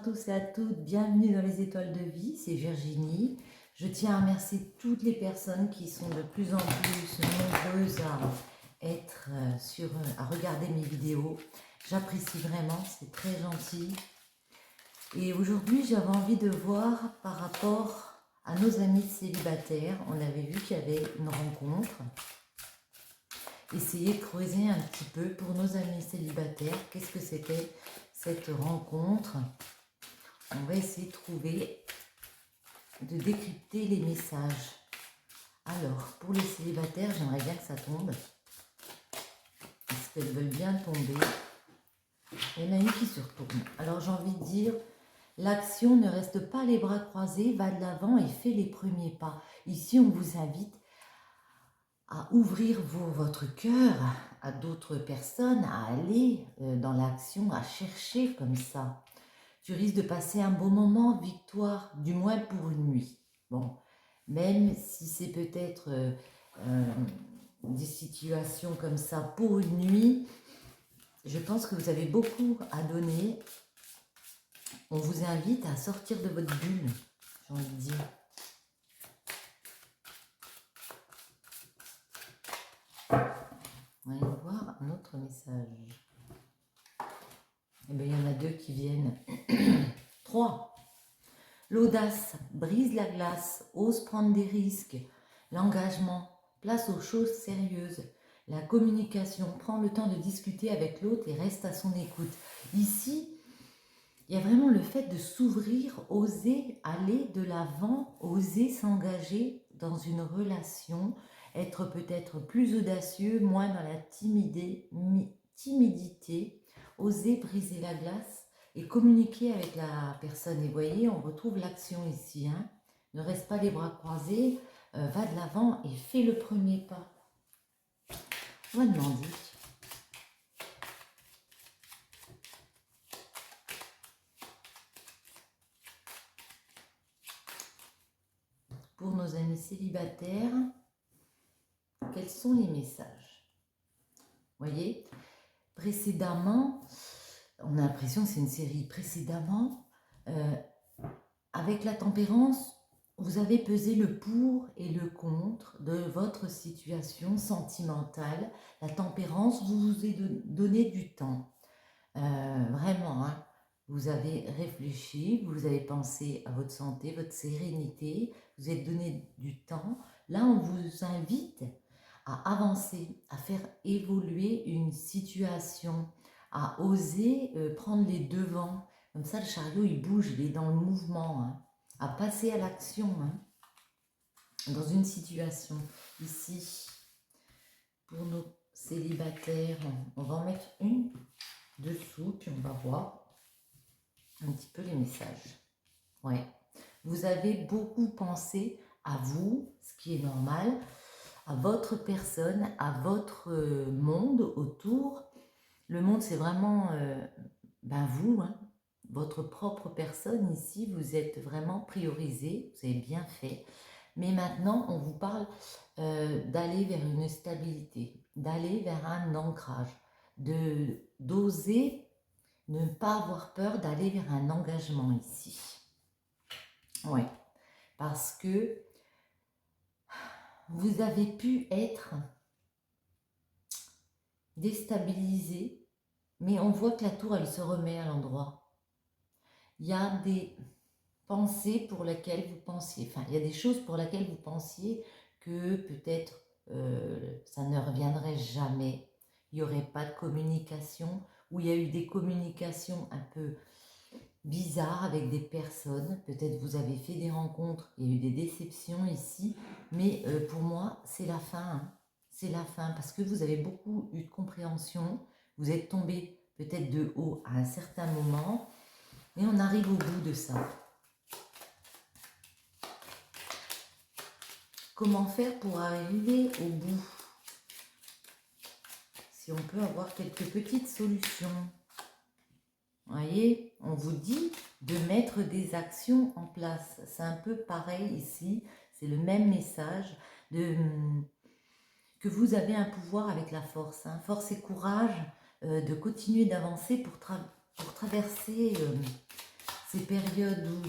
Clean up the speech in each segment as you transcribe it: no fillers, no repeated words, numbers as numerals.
tous et à toutes, bienvenue dans les étoiles de vie, c'est Virginie. Je tiens à remercier toutes les personnes qui sont de plus en plus nombreuses à regarder mes vidéos. J'apprécie vraiment, c'est très gentil. Et aujourd'hui, j'avais envie de voir par rapport à nos amis célibataires. On avait vu qu'il y avait une rencontre. Essayer de creuser un petit peu pour nos amis célibataires. Qu'est-ce que c'était cette rencontre? On va essayer de trouver, de décrypter les messages. Alors, pour les célibataires, j'aimerais bien que ça tombe. Est-ce qu'elles veulent bien tomber? Il y en a une qui se retourne. Alors, j'ai envie de dire, l'action ne reste pas les bras croisés, va de l'avant et fait les premiers pas. Ici, on vous invite à ouvrir votre cœur à d'autres personnes, à aller dans l'action, à chercher comme ça. Tu risques de passer un bon moment, victoire, du moins pour une nuit. Bon, même si c'est peut-être des situations comme ça pour une nuit, je pense que vous avez beaucoup à donner. On vous invite à sortir de votre bulle, j'ai envie de dire. On va aller voir un autre message. Eh bien, il y en a deux qui viennent. 3. L'audace brise la glace, ose prendre des risques. L'engagement place aux choses sérieuses. La communication prend le temps de discuter avec l'autre et reste à son écoute. Ici, il y a vraiment le fait de s'ouvrir, oser aller de l'avant, oser s'engager dans une relation, être peut-être plus audacieux, moins dans la timidité, oser briser la glace et communiquer avec la personne. Et vous voyez, on retrouve l'action ici. Hein. Ne reste pas les bras croisés, va de l'avant et fais le premier pas. On va demander. Pour nos amis célibataires, quels sont les messages? Vous voyez, précédemment, on a l'impression que c'est une série précédemment, avec la tempérance, vous avez pesé le pour et le contre de votre situation sentimentale. La tempérance, vous avez donné du temps. Vraiment, hein, vous avez réfléchi, vous avez pensé à votre santé, votre sérénité, vous avez donné du temps. Là, on vous invite à avancer, à faire évoluer une situation, à oser prendre les devants. Comme ça, le chariot, il bouge, il est dans le mouvement, hein, à passer à l'action hein, dans une situation. Ici, pour nos célibataires, on va en mettre une dessous, puis on va voir un petit peu les messages. Ouais. Vous avez beaucoup pensé à vous, ce qui est normal, à votre personne, à votre monde autour. Le monde, c'est vraiment vous, hein, votre propre personne ici. Vous êtes vraiment priorisé, vous avez bien fait. Mais maintenant, on vous parle d'aller vers une stabilité, d'aller vers un ancrage, d'oser ne pas avoir peur d'aller vers un engagement ici. Oui, parce que vous avez pu être déstabilisé, mais on voit que la tour, elle se remet à l'endroit. Il y a des pensées pour lesquelles vous pensiez, enfin, il y a des choses pour lesquelles vous pensiez que peut-être ça ne reviendrait jamais. Il n'y aurait pas de communication, ou il y a eu des communications un peu bizarres avec des personnes. Peut-être vous avez fait des rencontres, il y a eu des déceptions ici, mais pour moi, c'est la fin. Hein. C'est la fin, parce que vous avez beaucoup eu de compréhension, vous êtes tombé peut-être de haut à un certain moment, et on arrive au bout de ça. Comment faire pour arriver au bout? Si on peut avoir quelques petites solutions. Vous voyez, on vous dit de mettre des actions en place. C'est un peu pareil ici, c'est le même message que vous avez un pouvoir avec la force. Hein. Force et courage de continuer d'avancer pour traverser ces périodes où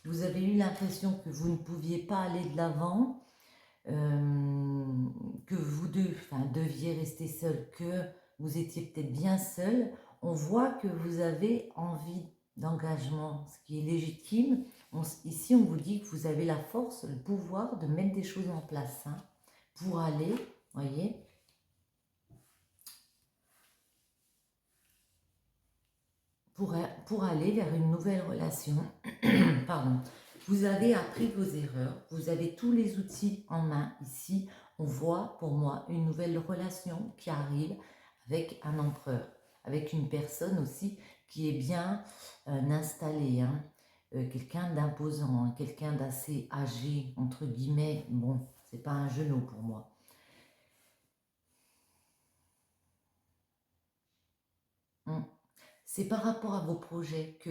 vous avez eu l'impression que vous ne pouviez pas aller de l'avant, que vous deviez rester seul, que vous étiez peut-être bien seul, on voit que vous avez envie d'engagement, ce qui est légitime. Ici, on vous dit que vous avez la force, le pouvoir de mettre des choses en place hein, pour aller, voyez, pour aller vers une nouvelle relation. Pardon. Vous avez appris vos erreurs, vous avez tous les outils en main. Ici, on voit pour moi une nouvelle relation qui arrive avec un empereur, avec une personne aussi qui est bien installée, hein, quelqu'un d'imposant, hein, quelqu'un d'assez âgé, entre guillemets. Bon, c'est pas un genou pour moi. C'est par rapport à vos projets que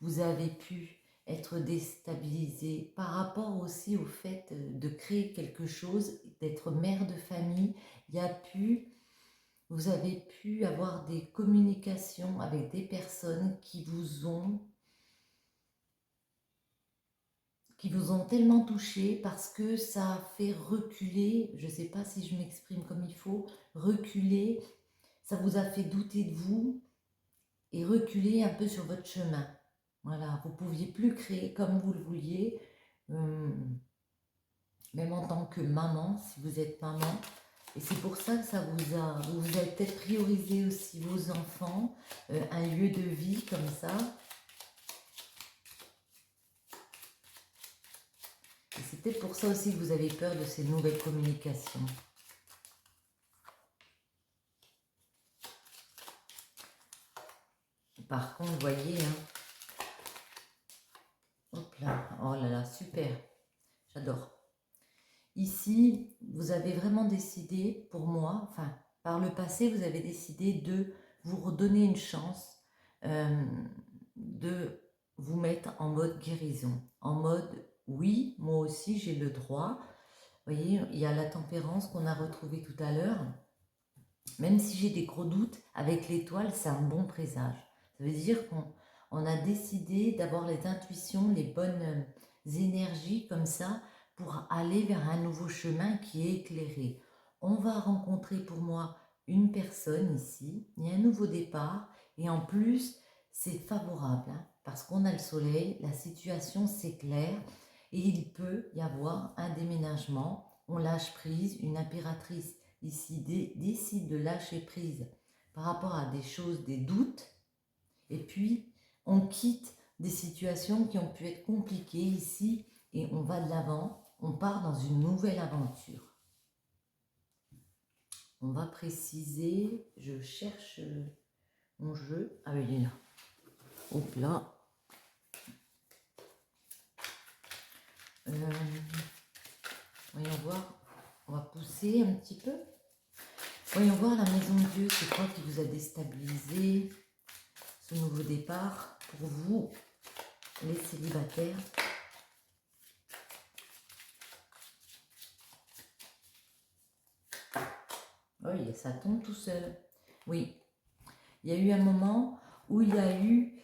vous avez pu être déstabilisé, par rapport aussi au fait de créer quelque chose, d'être mère de famille. Vous avez pu avoir des communications avec des personnes qui vous ont tellement touché parce que ça a fait reculer, je ne sais pas si je m'exprime comme il faut, reculer, ça vous a fait douter de vous et reculer un peu sur votre chemin. Voilà, vous ne pouviez plus créer comme vous le vouliez, même en tant que maman, si vous êtes maman. Et c'est pour ça que vous avez peut-être priorisé aussi vos enfants, un lieu de vie comme ça. Et c'est peut-être pour ça aussi que vous avez peur de ces nouvelles communications. Par contre, vous voyez, hein, hop là, oh là là, super, j'adore. Ici, vous avez vraiment décidé, pour moi, enfin, par le passé, vous avez décidé de vous redonner une chance, de vous mettre en mode guérison, en mode, oui, moi aussi j'ai le droit. Vous voyez, il y a la tempérance qu'on a retrouvée tout à l'heure. Même si j'ai des gros doutes, avec l'étoile, c'est un bon présage. Ça veut dire qu'on a décidé d'avoir les intuitions, les bonnes énergies comme ça, pour aller vers un nouveau chemin qui est éclairé. On va rencontrer pour moi une personne ici, il y a un nouveau départ, et en plus, c'est favorable, hein, parce qu'on a le soleil, la situation s'éclaire, et il peut y avoir un déménagement, on lâche prise, une impératrice ici décide de lâcher prise par rapport à des choses, des doutes, et puis on quitte des situations qui ont pu être compliquées ici, et on va de l'avant, on part dans une nouvelle aventure. On va préciser, je cherche mon jeu, ah oui, il est là, hop là. Voyons voir, on va pousser un petit peu. Voyons voir la maison de Dieu, c'est quoi qui vous a déstabilisé, ce nouveau départ pour vous, les célibataires. Oui, ça tombe tout seul. Oui, il y a eu un moment où il y a eu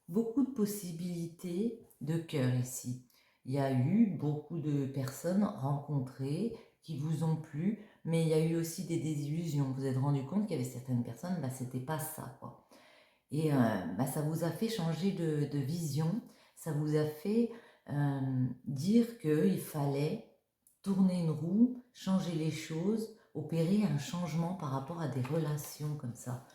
beaucoup de possibilités de cœur ici. Il y a eu beaucoup de personnes rencontrées qui vous ont plu, mais il y a eu aussi des désillusions. Vous vous êtes rendu compte qu'il y avait certaines personnes, bah, c'était pas ça, quoi. Et bah, ça vous a fait changer de vision, ça vous a fait dire qu'il fallait tourner une roue, changer les choses, opérer un changement par rapport à des relations comme ça.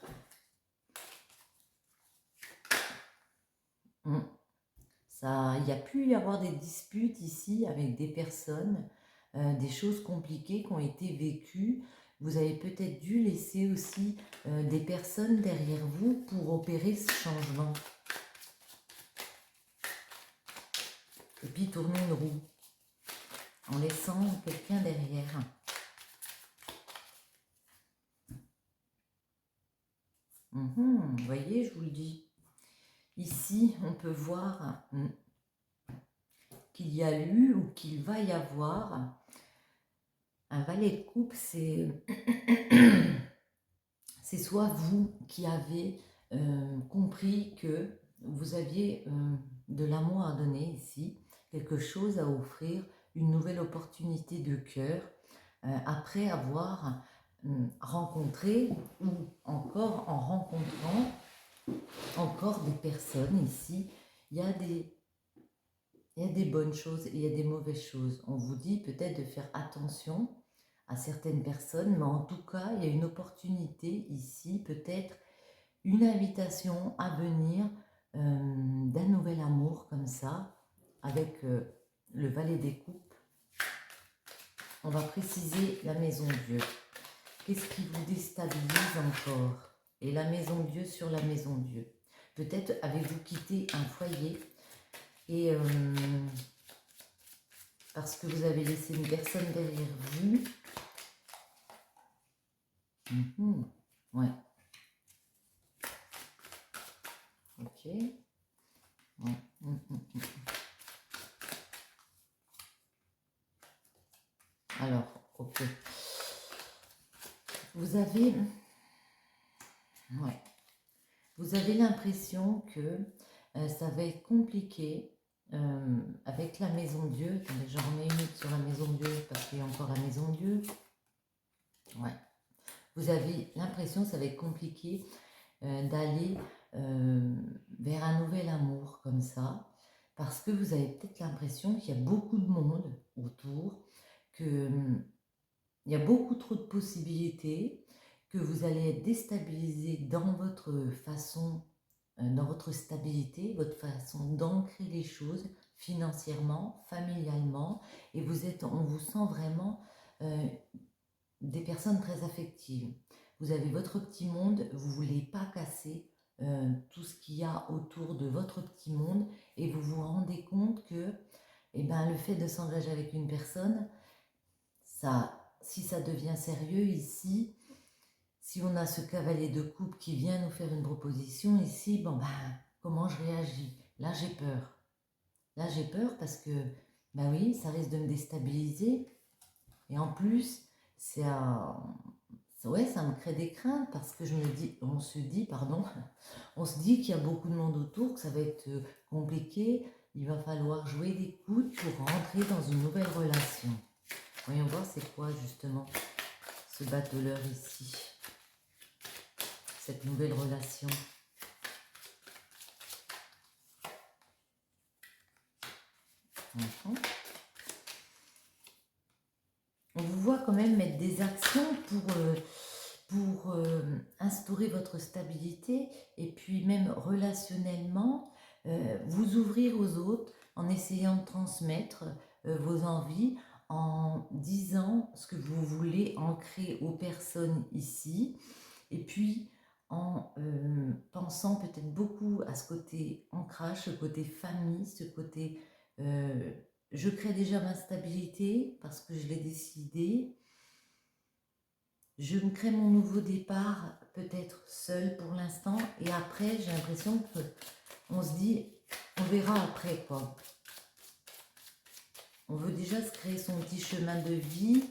Il y a pu y avoir des disputes ici avec des personnes, des choses compliquées qui ont été vécues. Vous avez peut-être dû laisser aussi des personnes derrière vous pour opérer ce changement. Et puis tourner une roue en laissant quelqu'un derrière. Vous voyez, je vous le dis. Ici, on peut voir qu'il y a eu ou qu'il va y avoir un valet de coupe, c'est soit vous qui avez compris que vous aviez de l'amour à donner ici, quelque chose à offrir, une nouvelle opportunité de cœur, après avoir rencontré ou encore en rencontrant encore des personnes ici. Il y a des bonnes choses et il y a des mauvaises choses. On vous dit peut-être de faire attention à certaines personnes, mais en tout cas, il y a une opportunité ici, peut-être une invitation à venir d'un nouvel amour comme ça, avec le valet des coupes. On va préciser la maison Dieu. Qu'est-ce qui vous déstabilise encore? Et la maison Dieu sur la maison Dieu. Peut-être avez-vous quitté un foyer et parce que vous avez laissé une personne derrière vous. Ouais. Ok. Ouais. Alors, ok. Vous avez... Ouais. Vous avez l'impression que ça va être compliqué avec la maison Dieu. Attendez, j'en remets une autre sur la maison Dieu parce qu'il y a encore la maison Dieu. Ouais. Vous avez l'impression que ça va être compliqué d'aller vers un nouvel amour comme ça, parce que vous avez peut-être l'impression qu'il y a beaucoup de monde autour, qu'il y a beaucoup trop de possibilités, que vous allez être déstabilisé dans votre façon, dans votre stabilité, votre façon d'ancrer les choses financièrement, familialement, et on vous sent vraiment des personnes très affectives. Vous avez votre petit monde, vous ne voulez pas casser tout ce qu'il y a autour de votre petit monde et vous vous rendez compte que le fait de s'engager avec une personne, si ça devient sérieux ici, si on a ce cavalier de coupe qui vient nous faire une proposition ici, comment je réagis? Là j'ai peur. Là j'ai peur parce que, oui, ça risque de me déstabiliser et en plus, ouais, ça me crée des craintes parce que on se dit qu'il y a beaucoup de monde autour, que ça va être compliqué. Il va falloir jouer des coudes pour rentrer dans une nouvelle relation. Voyons voir c'est quoi justement ce battleur ici, cette nouvelle relation. On vous voit quand même mettre des actions pour instaurer votre stabilité et puis même relationnellement, vous ouvrir aux autres en essayant de transmettre vos envies, en disant ce que vous voulez ancrer aux personnes ici, et puis en pensant peut-être beaucoup à ce côté ancrage, ce côté famille, ce côté je crée déjà ma stabilité parce que je l'ai décidé. Je me crée mon nouveau départ, peut-être seul pour l'instant, et après, j'ai l'impression qu'on se dit, on verra après, quoi. On veut déjà se créer son petit chemin de vie.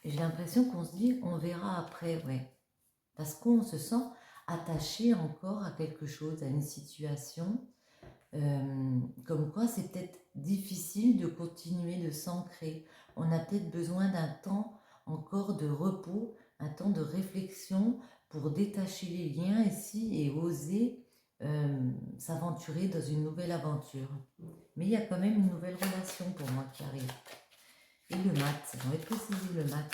Et j'ai l'impression qu'on se dit, on verra après, ouais. Parce qu'on se sent attaché encore à quelque chose, à une situation. Comme quoi, c'est peut-être difficile de continuer de s'ancrer. On a peut-être besoin d'un temps encore de repos, un temps de réflexion pour détacher les liens ici et oser s'aventurer dans une nouvelle aventure. Mais il y a quand même une nouvelle relation pour moi qui arrive. Et le mat, on va préciser le mat.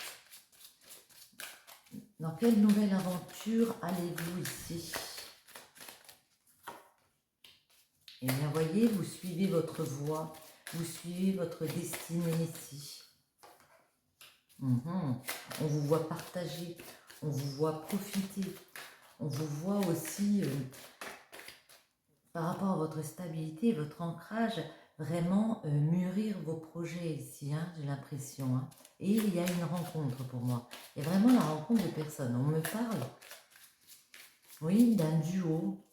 Dans quelle nouvelle aventure allez-vous ici? Et bien, voyez, vous suivez votre voie, vous suivez votre destinée ici. On vous voit partager, on vous voit profiter, on vous voit aussi, par rapport à votre stabilité, votre ancrage, vraiment mûrir vos projets ici, j'ai l'impression. Et il y a une rencontre pour moi. Il y a vraiment la rencontre de personnes. On me parle, oui, d'un duo.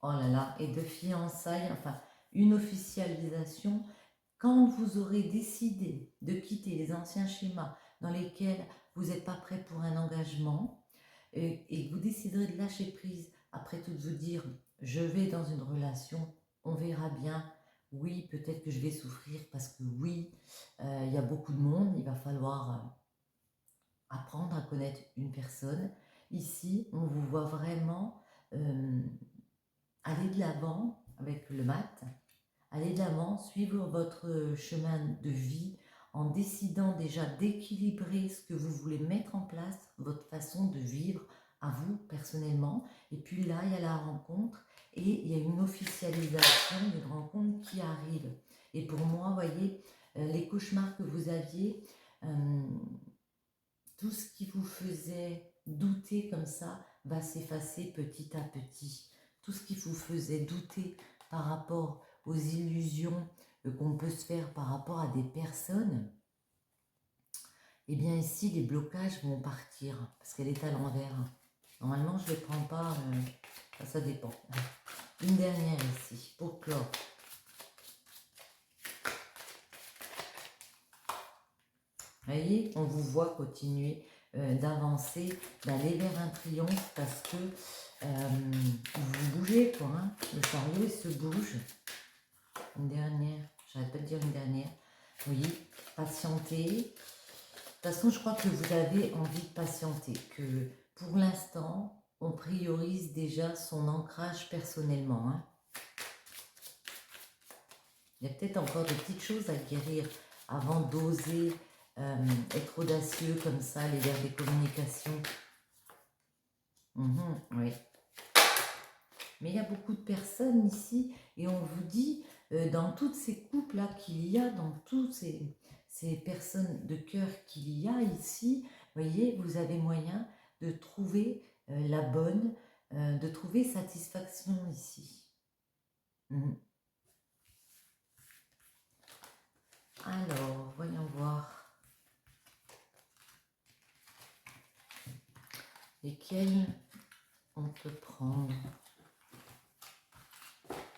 Oh là là, et de fiançailles, enfin, une officialisation. Quand vous aurez décidé de quitter les anciens schémas, dans lesquels vous n'êtes pas prêt pour un engagement et vous déciderez de lâcher prise, après tout de vous dire, je vais dans une relation, on verra bien, oui, peut-être que je vais souffrir parce que oui, il y a beaucoup de monde, il va falloir apprendre à connaître une personne. Ici, on vous voit vraiment aller de l'avant avec le mat, aller de l'avant, suivre votre chemin de vie en décidant déjà d'équilibrer ce que vous voulez mettre en place, votre façon de vivre à vous personnellement. Et puis là, il y a la rencontre et il y a une officialisation d'une rencontre qui arrive. Et pour moi, vous voyez, les cauchemars que vous aviez, tout ce qui vous faisait douter comme ça va s'effacer petit à petit. Tout ce qui vous faisait douter par rapport aux illusions qu'on peut se faire par rapport à des personnes, eh bien ici les blocages vont partir parce qu'elle est à l'envers. Normalement je ne les prends pas, ça dépend. Une dernière ici pour clore. Vous voyez, on vous voit continuer d'avancer, d'aller vers un triomphe parce que vous bougez quoi. Hein. Le chariot il se bouge. Une dernière, j'arrête pas de dire une dernière. Oui, patienter. De toute façon, je crois que vous avez envie de patienter. Que pour l'instant, on priorise déjà son ancrage personnellement. Hein. Il y a peut-être encore des petites choses à guérir avant d'oser être audacieux comme ça, aller vers des communications. Oui. Mais il y a beaucoup de personnes ici et on vous dit, dans toutes ces couples-là qu'il y a, dans toutes ces personnes de cœur qu'il y a ici, voyez, vous avez moyen de trouver la bonne, de trouver satisfaction ici. Alors, voyons voir. Lesquels on peut prendre?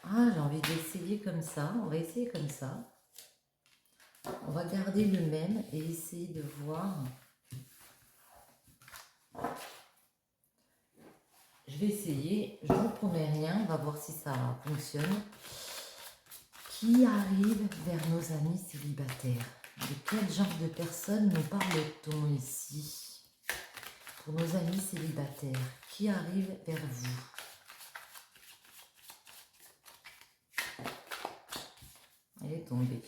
Ah, j'ai envie d'essayer comme ça. On va essayer comme ça. On va garder le même et essayer de voir. Je vais essayer. Je ne vous promets rien. On va voir si ça fonctionne. Qui arrive vers nos amis célibataires? De quel genre de personnes nous parle-t-on ici? Pour nos amis célibataires, qui arrive vers vous? Elle est tombée.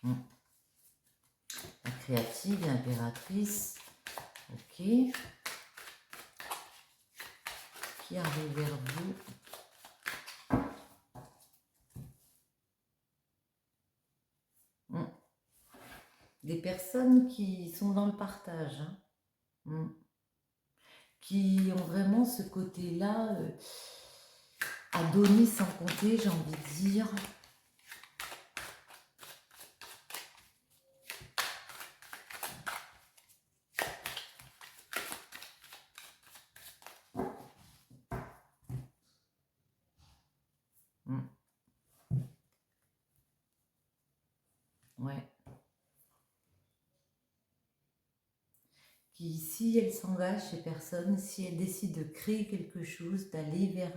La créative, l'impératrice. Ok. Qui arrive vers vous? Des personnes qui sont dans le partage. Hein. Qui ont vraiment ce côté-là à donner sans compter, j'ai envie de dire. Ouais. Qui, si elle s'engage chez personne, si elle décide de créer quelque chose, d'aller vers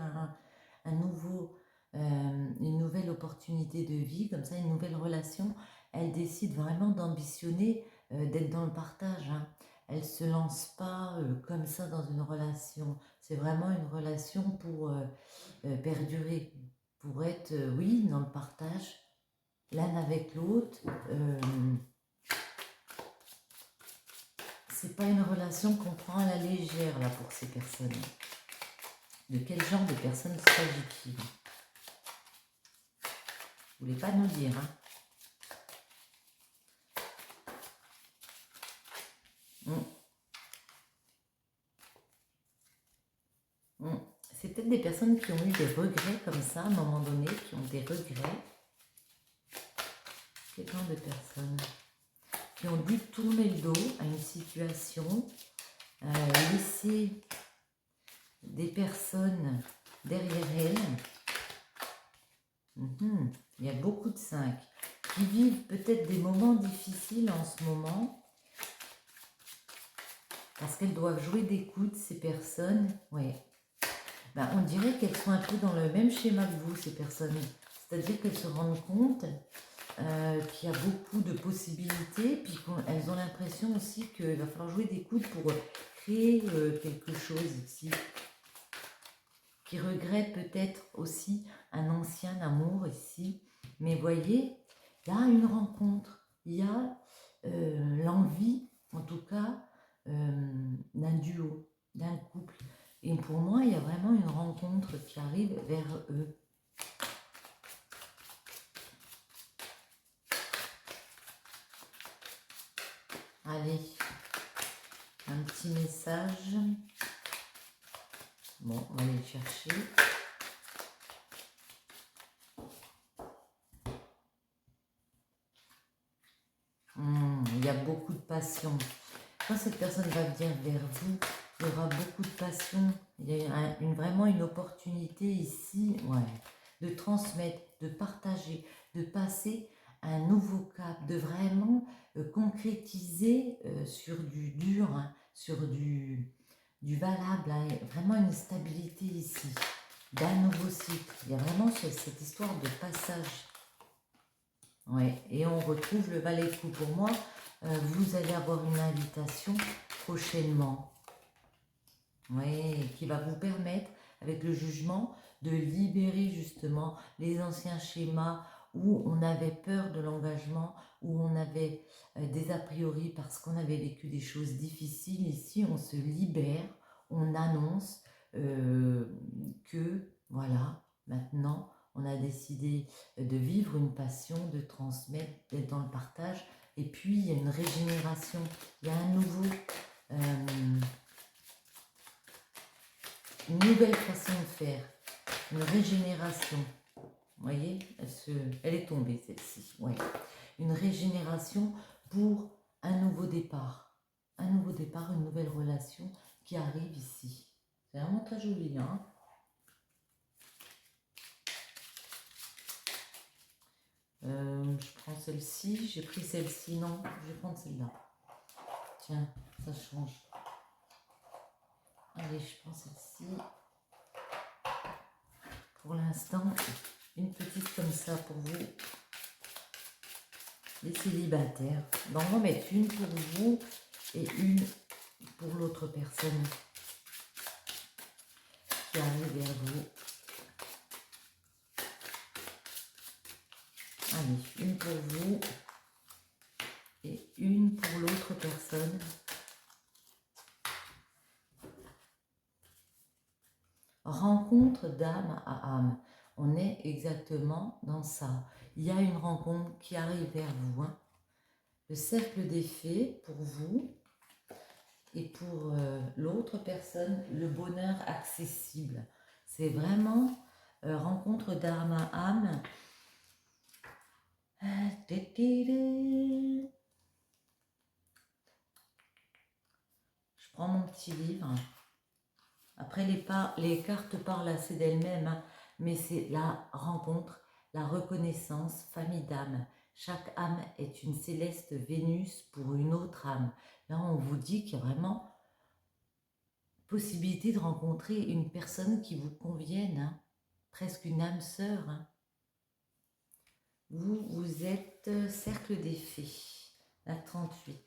un nouveau, une nouvelle opportunité de vie, comme ça, une nouvelle relation, elle décide vraiment d'ambitionner, d'être dans le partage. Hein. Elle ne se lance pas comme ça dans une relation. C'est vraiment une relation pour perdurer, pour être, oui, dans le partage, l'un avec l'autre. C'est pas une relation qu'on prend à la légère là pour ces personnes. De quel genre de personnes s'agit-il? Vous voulez pas nous dire, hein? C'est peut-être des personnes qui ont eu des regrets comme ça, à un moment donné, qui ont des regrets. Quel genre de personnes? Qui ont dû tourner le dos à une situation, laisser des personnes derrière elles. Il y a beaucoup de 5 qui vivent peut-être des moments difficiles en ce moment, Parce qu'elles doivent jouer des coudes, ces personnes. Ouais. Ben, on dirait qu'elles sont un peu dans le même schéma que vous, ces personnes. C'est-à-dire qu'elles se rendent compte qu'il y a beaucoup de possibilités, puis qu'elles ont l'impression aussi qu'il va falloir jouer des coudes pour créer quelque chose ici. Qui regrettent peut-être aussi un ancien amour ici. Mais voyez, il y a une rencontre, il y a l'envie, en tout cas, d'un duo, d'un couple. Et pour moi, il y a vraiment une rencontre qui arrive vers eux. Allez, un petit message. Bon, on va aller le chercher. Il y a beaucoup de passion. Quand cette personne va venir vers vous, il y aura beaucoup de passion. Il y a vraiment une opportunité ici, ouais, de transmettre, de partager, de passer un nouveau cap, de vraiment concrétiser sur du dur, hein, sur du valable, hein, vraiment une stabilité ici, d'un nouveau cycle. Il y a vraiment cette histoire de passage. Ouais, et on retrouve le valet de coupe. Pour moi, vous allez avoir une invitation prochainement. Oui, qui va vous permettre, avec le jugement, de libérer justement les anciens schémas où on avait peur de l'engagement, où on avait des a priori parce qu'on avait vécu des choses difficiles. Ici, on se libère, on annonce que, voilà, maintenant, on a décidé de vivre une passion, de transmettre, d'être dans le partage. Et puis, il y a une régénération, il y a un nouveau... une nouvelle façon de faire, une régénération. Vous voyez, elle est tombée celle-ci. Ouais. Une régénération pour un nouveau départ. Un nouveau départ, une nouvelle relation qui arrive ici. C'est vraiment très joli, hein? Je prends celle-ci, j'ai pris celle-ci, non, je vais prendre celle-là. Tiens, ça change. Allez, je prends celle-ci. Pour l'instant, une petite comme ça pour vous, les célibataires. Donc, on va mettre une pour vous et une pour l'autre personne qui arrive vers vous. Allez, une pour vous et une pour l'autre personne. Rencontre d'âme à âme. On est exactement dans ça. Il y a une rencontre qui arrive vers vous. Hein. Le cercle des fées pour vous et pour l'autre personne, le bonheur accessible. C'est vraiment rencontre d'âme à âme. Je prends mon petit livre. Après, les cartes parlent assez d'elles-mêmes, hein, mais c'est la rencontre, la reconnaissance, famille d'âme. Chaque âme est une céleste Vénus pour une autre âme. Là, on vous dit qu'il y a vraiment possibilité de rencontrer une personne qui vous convienne, hein, presque une âme sœur. Hein. Vous êtes cercle des fées, la 38.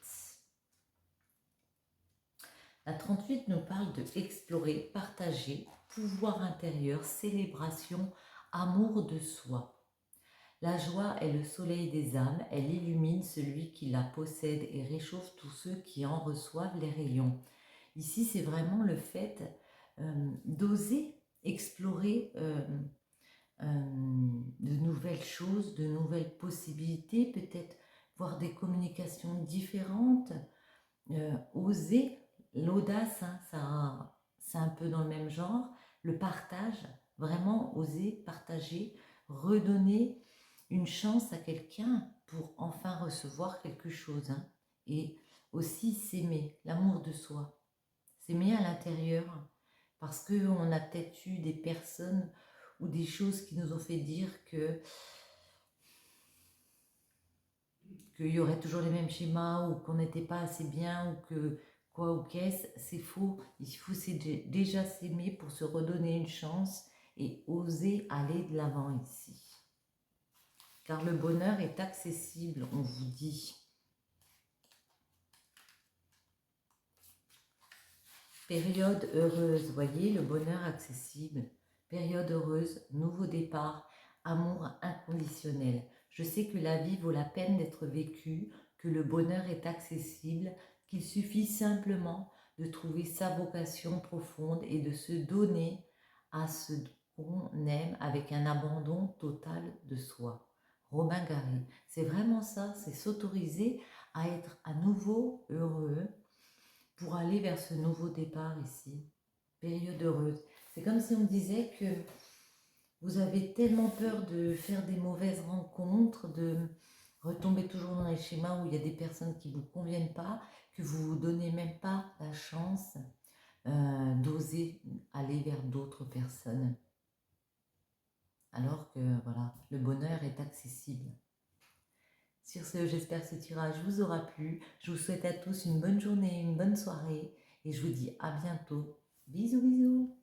La 38 nous parle de explorer, partager, pouvoir intérieur, célébration, amour de soi. La joie est le soleil des âmes, elle illumine celui qui la possède et réchauffe tous ceux qui en reçoivent les rayons. Ici, c'est vraiment le fait d'oser explorer de nouvelles choses, de nouvelles possibilités, peut-être voir des communications différentes, oser. L'audace, hein, c'est un peu dans le même genre. Le partage, vraiment oser partager, redonner une chance à quelqu'un pour enfin recevoir quelque chose. Hein. Et aussi s'aimer, l'amour de soi. S'aimer à l'intérieur. Parce qu'on a peut-être eu des personnes ou des choses qui nous ont fait dire qu'il y aurait toujours les mêmes schémas ou qu'on n'était pas assez bien ou quoi ou qu'est-ce, c'est faux. Il faut déjà s'aimer pour se redonner une chance et oser aller de l'avant ici. Car le bonheur est accessible, on vous dit. Période heureuse, voyez, le bonheur accessible. Période heureuse, nouveau départ, amour inconditionnel. Je sais que la vie vaut la peine d'être vécue, que le bonheur est accessible, qu'il suffit simplement de trouver sa vocation profonde et de se donner à ce qu'on aime avec un abandon total de soi. Romain Gary, c'est vraiment ça, c'est s'autoriser à être à nouveau heureux pour aller vers ce nouveau départ ici. Période heureuse. C'est comme si on disait que vous avez tellement peur de faire des mauvaises rencontres, de retomber toujours dans les schémas où il y a des personnes qui ne vous conviennent pas, que vous ne vous donnez même pas la chance d'oser aller vers d'autres personnes. Alors que voilà, le bonheur est accessible. Sur ce, j'espère que ce tirage vous aura plu. Je vous souhaite à tous une bonne journée, une bonne soirée et je vous dis à bientôt. Bisous bisous.